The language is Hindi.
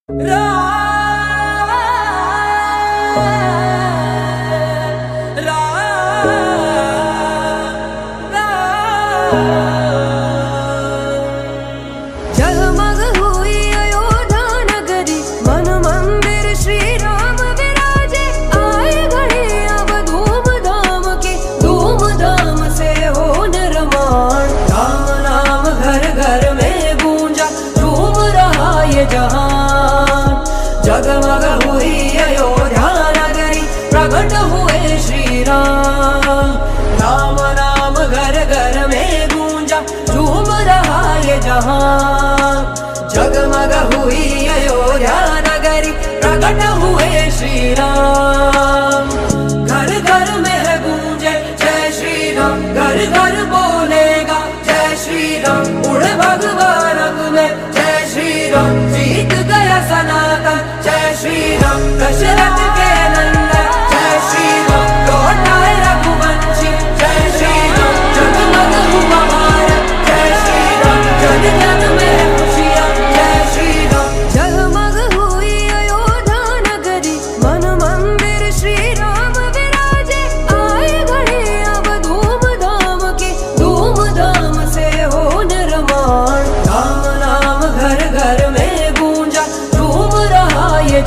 जगमग हुई अयोध्या नगरी, मन मंदिर श्री राम विराजे। आए घड़ी अब धूमधाम की, धूमधाम से हो निर्माण। राम नाम घर घर में गूंजा, झूम रहा ये जहान। जगमग हुई अयोध्या नगरी, प्रकट हुए श्री राम। राम नाम घर घर में गूंजा, झूम रहा ये जहान। जगमग हुई अयोध्या नगरी, प्रकट हुए श्री राम। घर घर में है गूंजे जय श्री राम, घर घर बोलेगा जय श्री राम। उड़ भगवा रंग में जय श्री राम, जीत गया सनातन जय श्री राम। दशरथ के